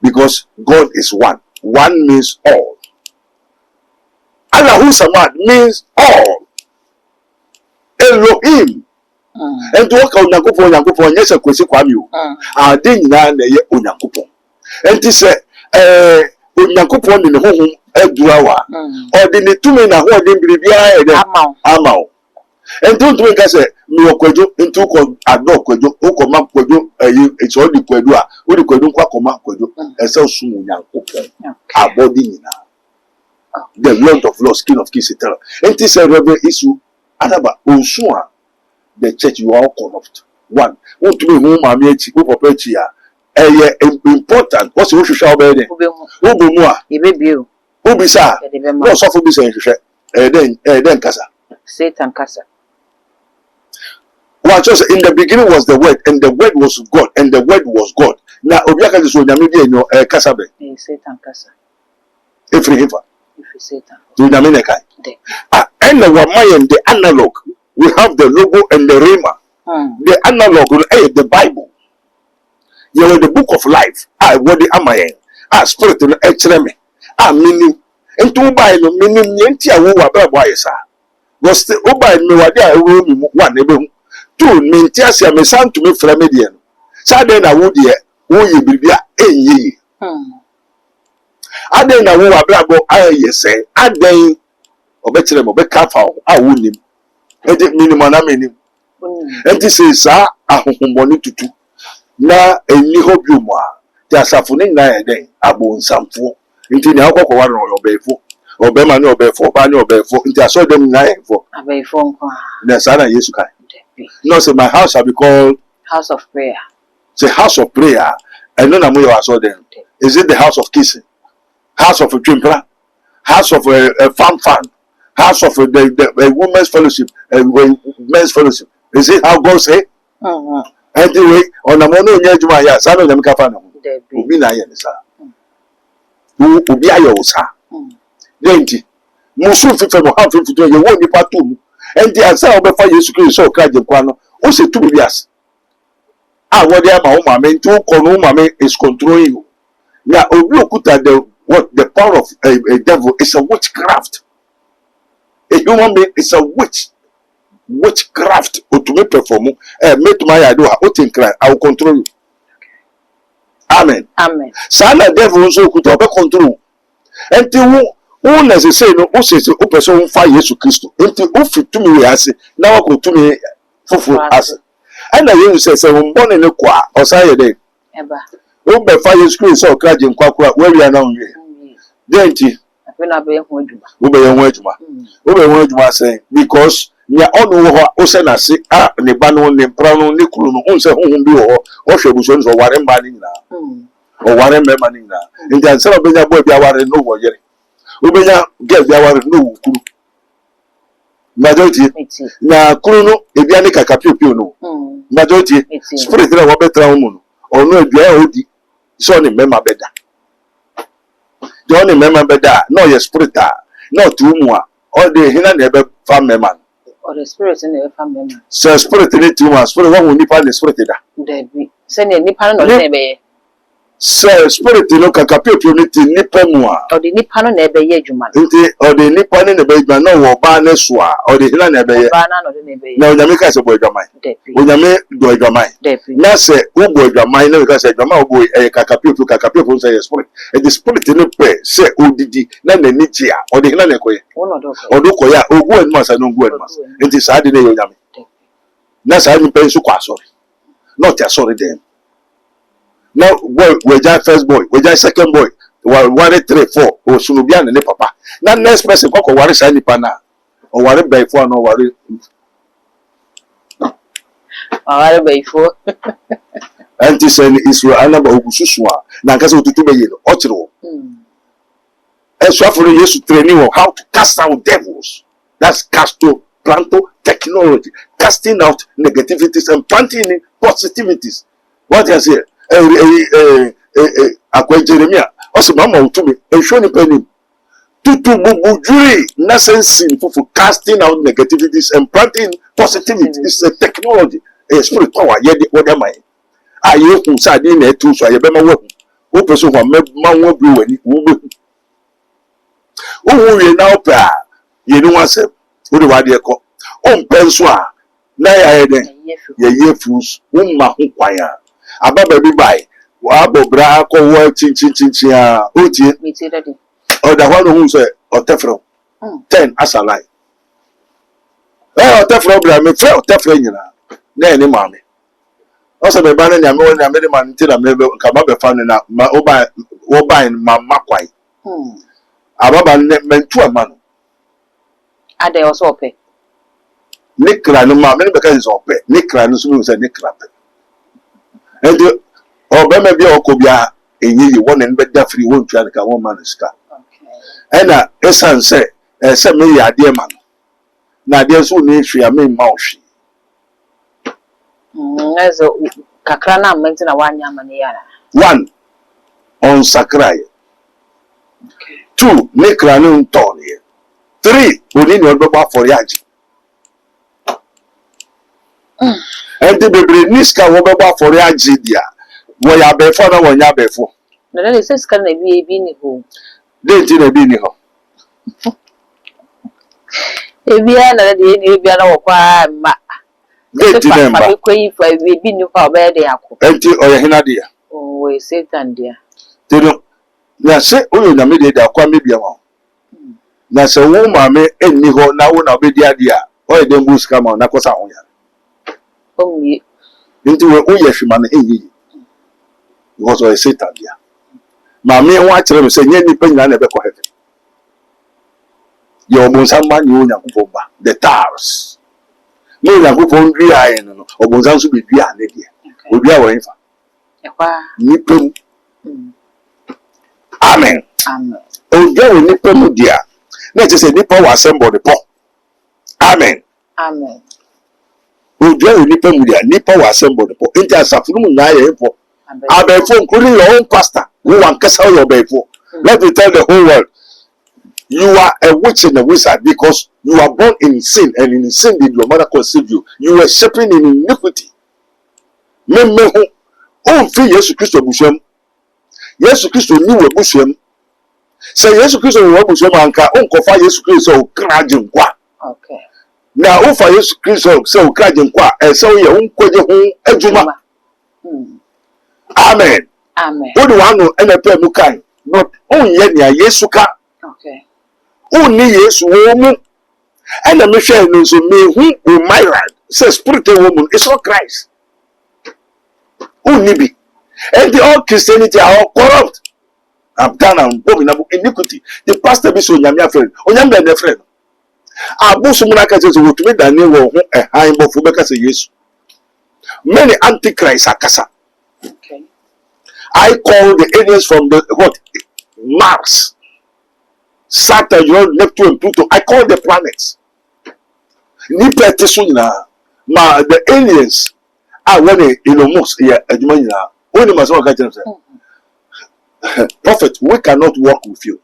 Because God is one. One means all. Allah who samad means all. Elohim. And to work on Yankupon, yes, a question for you. I didn't know Yankupon. And to say, Yankupon in the home, Edurawa, or the 2 men are holding Bibia Amau. And don't make us say, no Quedo into a dog Quedo, Okoma Quedo, it's all the Quedua, what the Quedo Quacoma Quedo, and so soon Yankupon, our body now. The Lord of Laws, King of Kings, eternal. And this is a rebel issue, Anaba, Unsua. The church you are corrupt. One, want to be whom I meet you for Petia. Important. What's the issue about it? Ubumua, you. Ubisa, no suffer be saying, then Casa. Satan Casa. What just in the beginning was the word, and the word was God, and the word was God. Now, Obiaka is on Yamidi no Casabe. Satan Casa. If you Satan. To Yamineka. And the Wamayan, the analog. We have the logo and the rhema. The analog, the Bible. You know the book of life. What the Amayan. Spirit in Extreme. Meaning. And to buy no meaning, Yentia who are Babayasa. Was the Oba and Mewadia room one. Two, Mintiasia, my son to me from Median. Saden, I would ye, who you be ye. I then I will brabo, I say, I then, or better, or better, I wound him. Ede minimum na menim enti se sa ahohomboni tutu na eni hobium a ti asafo ne na eden abonsamfo enti ne akokko wa no obefo obema ne obefo ba ne obefo enti aso dem na efo Abefo nko na sa na Yesu kai no say my house shall be called house of prayer. It's a house of prayer and no na mo yo aso dem is it the house of kissing, house of a twimpla, house of a fan house of the women's fellowship and men's fellowship. Is it how God say? Anyway, on a mono yajuma ya sano ya mkafana. Ubi na ya nisa. Ubi ayo usa. Denti. Musu fife mo ha fife to ye wo nipa to mu. Enti ansa obefa Yesu Kristo so kraje kwa no. O se tu bias. Ah what dey ma o ma me ntu ko no ma me is controlling you. Na obi okuta the power of a devil is a witchcraft. A human being is a witchcraft. To me perform, make my idea. I will control you. Amen. Amen. Sana devil also could have control. Until who necessary no who says who person fire Jesus Christ. Until who fit to me as now go to me fufu as. And I hear you say born in a qua or say day. Eba. Who be fire Jesus Christ or crash in kwa where we are now here. Then When I be home, saying because ya onu ho o se na se ne ba no ne pra no ne kuru no unse honhom bi ho o hwebuso so ware mba ni na o ware mba ni na nja se obenya boy bi aware no wo yere obenya girl bi aware no wo kuru majority na kuru no ebia ne kakapio no majority spirit na wo betra wo no onu ebia odi so ne mema beda Johnny member beda no your spirit no to mu a all the hina na ebe fam member or the spirit in the family. So spirit in it too much. Spirit one will nipa the spirit da. Debi. Send nipa no na ebe. So spirit no can kapio unity nipa mu a. Or the nipa no na ebe ye adwuma. Nti or the nipa ne ebe adwuma no wo ba na so a or the hina na ebe ye. Ba na no na ebe ye. Na onyame ka se bo adwuma. Debi. Onyame do adwuma. Debi. Na se wo bo adwuma na ka se adwuma wo bo kakapio say spirit. And the spirit no pe se odidi na na ni ji a or the hina na ekoye. Odoko ya ogu enma sa no ogu enma. Nti sa de na ye onyame. Na sa ni pe so kwa sorry. Not ya sorry them. Now boy we just first boy, we just second boy. 1 3 4 o sunubia ne papa. Na next person ko ware sa nipa na. O ware before no ware. Ware before. Anti sen Israel anaba ogususu a na nkasa otutu be ye no. O kire wo. So for Jesus training on how to cast out devils. That's casto planto technology. Casting out negativities and planting in positivities. What I say? Akwa Jeremiah. Also mama utumi. Ensure ni penny. Tutububujuri, nonsense, for casting out negativities and planting positivity. It's a technology, a spirit power. Yet, what am I? I you who said in a two, so I remember what person who made my work when you will now pay. You know what I said? What do I call? Penswa, Naya, ye fools, ma wire. Above every buy. Wabo bra ko wo chin otie Me too, Daddy. or the one who say otefro 10 as a lie otefro bra me frɛ otefro nyina na ene maame ɔsɛ be ba na nyame wɔ nyame de man nti na me ka ba be fa no na ma oba ma makwai ababa ne mentu ama no Ade also ope. ne kra no ma me be ka sɛ ɔpɛ ne kra no so me sɛ ne kra pɛ and ọbẹ̀mẹ̀ bí ọkọ̀ bí a èyí yìí wọ́n ní bẹ́ẹ̀ dá firi wọ́n tua nìkan wọ́n máa ní sika ẹ̀nà ẹ̀sán sẹ̀ ẹ̀sẹ̀ mi yẹ adìẹ mà na adìẹ nso ní ehwì àmì mma ọ̀hwì. Ẹ̀sẹ̀ kakra náà mẹ́tí na wàá ní àmà ní yàrá. 1 ọ̀nsakra yẹ 2 ní kra ní ntọ̀ yẹ 3 òní ni ọdún bá fọrí àjẹ. ẹ̀ndí bèbèrè ní sika wọ́n bẹ́ bá fọrí àjẹ dìá. Wọ́n yà abẹ́fọ́ náà wọ́n yà abẹ́fọ́. Nana de sɛ sika na ebi ni hɔ. Déètì na ebi ni hɔ. Ebi a na de ebi a na wɔ kɔ a mma. Déètì na mba. Fa kɔ yi fa ebi ni hɔ a ɔbɛyɛ de akɔ. Enti ɔyɛ hena deɛ. O wɔ Satan deɛ. Tino na sɛ oyɛ nyame deɛ de akɔ amebia ma. Na sɛ wo maame enni hɔ na wo na obedi ade a ɔyɛ dem bu sika ma na kɔsa ho ya. Omie. Nti wo yɛ hwema na enyi. Because ɔyɛ Satan deɛ. Maame ho akyerɛ me sɛ nyɛ nipa nyina na ɛbɛkɔ heaven. Yɛ ɔbonsam ma ne Onyankopɔn ba the tars. Ne Onyankopɔn dua ayɛ no ɔbonsam nso bedua ne deɛ. Odua wɔ nfa. Ɛkwa. Nipa mu. Amen. Amen. Odua wɔ nipa mu deɛ. Na kyerɛ sɛ nipa wɔ asɛmbɔ de pɔ. Amen. Amen. Odua wɔ nipa mu deɛ nipa wɔ asɛmbɔ de pɔ. Nti asafo no mu nyinaa yɛ pɔ. Abefo, including your own pastor, who one kasa your befo. Let me tell the whole world, you are a witch and a wizard because you are born in sin, and in sin did your mother conceive you. You were shaping in iniquity. Me who, oh, free Jesus Christ bushem. Jesus Christ knew a bushem. Say Jesus Christ was bushem anka. Unko fa Jesus Christ so krajin kwa. Okay. Now, oh, for Jesus Christ so krajin kwa. So ye unko je hu ejuma. Amen. Amen. What do I know? NPM Mukai. But oh, yeah, Yesuka. Okay. Oh, ni Yesu woman. And the mission knows me who my right says spirit woman. It's all Christ. Oh, Nibi. And the all Christianity are all corrupt. I'm done. I'm abominable iniquity. The pastor be so Yamia friend. Oh, Yamia the friend. Abu Sumunaka says, "What to me, Daniel, a high of Fubeka say yes." Many antichrists are Kasa. Okay. I call the aliens from the what? Mars, Saturn, Neptune, and Pluto. I call the planets. Nipa tesuna ma the aliens are when Elon Musk adumanya. Only must work at Prophet, we cannot work with you.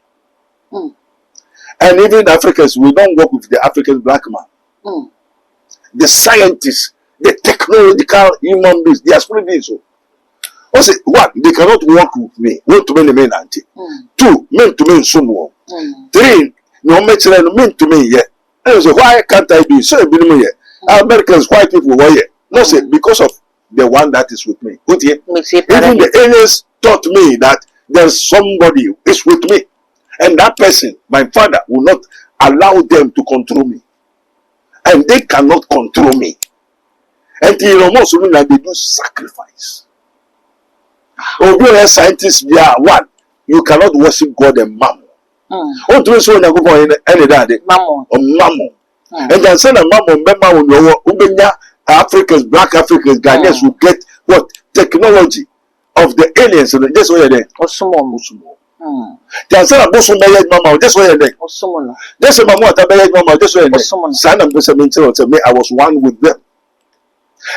And even the Africans, we don't work with the African black man. The scientists, the technological human beings, they are spreading so. Also, one, they cannot work with me. One to me, men auntie. 2, men to men someone. 3, no men to me yet. And so why can't I do so? Americans, white people were here. No, say because of the one that is with me. Even the aliens taught me that there's somebody who is with me, and that person, my father, will not allow them to control me, and they cannot control me. And you know, most of them they do sacrifice. Although scientists, they are one. You cannot worship God and mammon. Oh, to so na go for any day. Mammon. And then say mammon member when you Africans, black Africans, Ghanaians will get what technology of the aliens. Just where they. Osumo. Then say bosom be mama. Just where they. Osumo. Just say mama ta be mama. Just where they. Son of the mentor tell me I was one with them.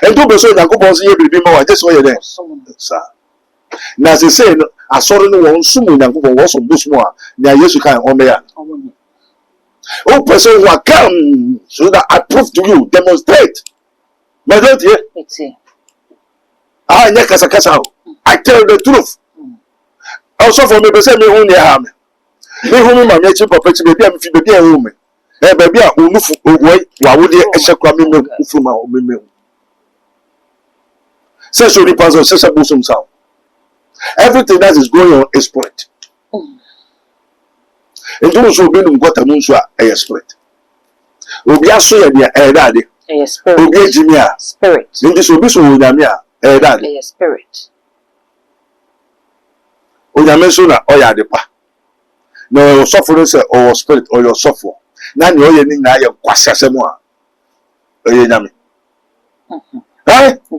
And to be so na go for say baby mama. Just where they. Sir. Now they say asɔre no wɔn nso mu nyankopɔn wɔn so bosom a nea yesu kan ɔmɛ ya o person who come so that I prove to you demonstrate majority nyɛ kasa o I tell the truth also for me person me hu ne ha me hu me ma me chi papa chi baby am fi baby a hu me baby a onufu owoi wa wo de ehye kra me fu ma o me say so the pastor say bosom sound everything that is going on is spirit. Into so be no gota mu nso a spirit. Obi aso ya dia dade. Spirit. Obi ejimi a spirit. Into so be so onyame a dade. Spirit. Onyame so na oya de pa. No suffer say or spirit or your suffer. Na ne oye ni na ye kwasasem a. Oye nyame.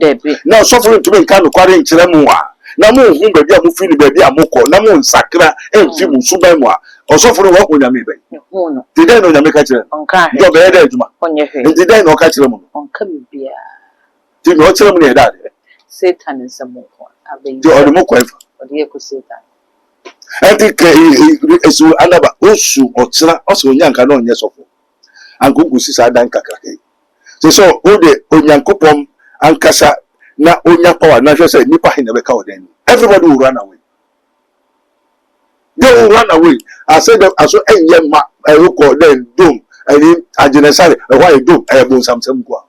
Debi. Na suffer to be kan kware nkire mu a. Na mo hu baby a mo fi ni baby a mo ko na mo nsakra emfi mu suban mu a osofo wo onyame be no didai no nyame ka kire onka jo be da adwuma onye hwe didai no ka kire mu onka bibia ti no kire mu ne da Satan nsamo ko abai ti o mo ko efa odi e ko Satan enti ke esu anaba osu otira o se onyanka na onye sofo angugu sisa dan kakra kai so o de onyankopom ankasa na onya power na hwe say nipa hin na be ka oden everybody will run away. They will run away. I said them as well enye ma call them doom and ajenesare why doom e bon samsam kwa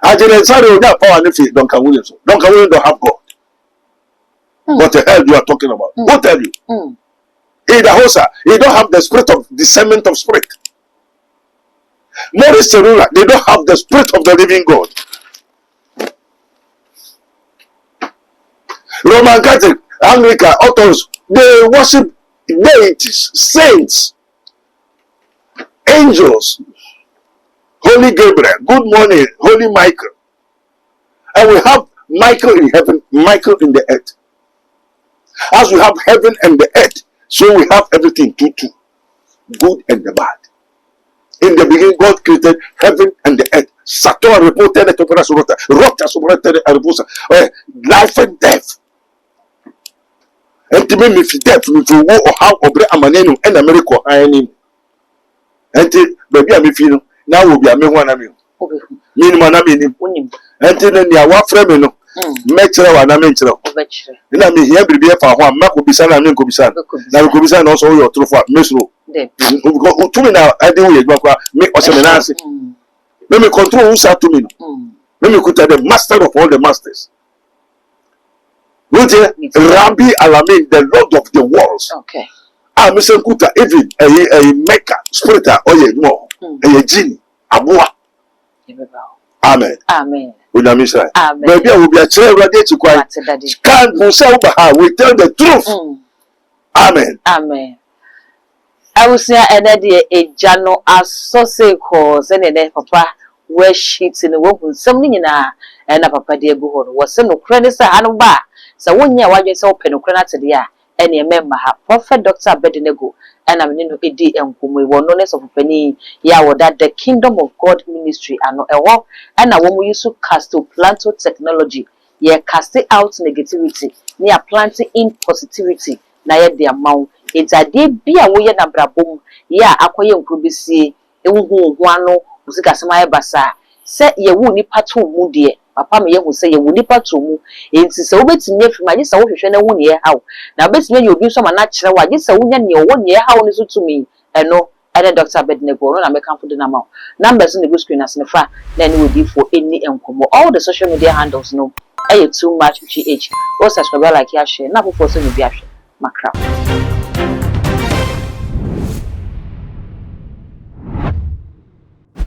ajenesare onya power na fi Duncan Williams don't have God. What the hell you are talking about? Who tell you? In the house he don't have the spirit of discernment of spirit. Maurice Cerula, they don't have the spirit of the living God. Roman Catholic, Anglican, Orthodox, they worship deities, saints, angels, Holy Gabriel, good morning, Holy Michael. And we have Michael in heaven, Michael in the earth. As we have heaven and the earth, so we have everything two, good and the bad. In the beginning, God created heaven and the earth. Saturn reported the Toperas Rota, Rota supported the Arbusa, life and death. And to me, if death, if you walk or how or break a maneno and America, I need. And baby, I'm feeling now will be a me one of you. Minimum, I mean, and then you are what frame, Metro and I mention. And I mean, here be for one, Marco Bisan and Cobisan. Now, Cobisan also your truth, Miss Ro. To me now, I do make us an answer. Let me control who sat to me. Let me put the master of all the masters. Rabbi Alamin, the Lord of the worlds. Okay. Mr. Kuta, even a Mecca, spirita, or a more, a genie, a boa. Amen. Amen. Amen. Maybe I will be a chair ready to quiet. Can't go so bad. We tell the truth. Amen. Amen. I will say a jano associate cause and then papa wear sheets in the woman, something in and a papa dear go was no credits a hand bar. So 1 year while you saw penocrana to the any member have Prophet Dr. Abednego and I'm in AD and whom we were known as of penny ya that the Kingdom of God ministry and no a walk and a woman used to cast to planto technology ye casting out negativity near planting in positivity na ye the amount it's a day be a way na brabom ya akoye nkrobisi ewu ano musika sema basa se ye wu nipa to mu de papa me ye hu se ye wu nipa to mu enti se obetimi afima je se wo hwehwe na hu ne ye hawo na obetimi ye obi so ma na kire wa je se wo nya ne wo ne ye hawo ne so tumi eno ene Dr. Abednego no na me kan fo de na ma numbers in the screen as ne fa na ne wodi for any enkomo all the social media handles no too much gh o subscribe like ya share na fofo so ni bi ahwe makra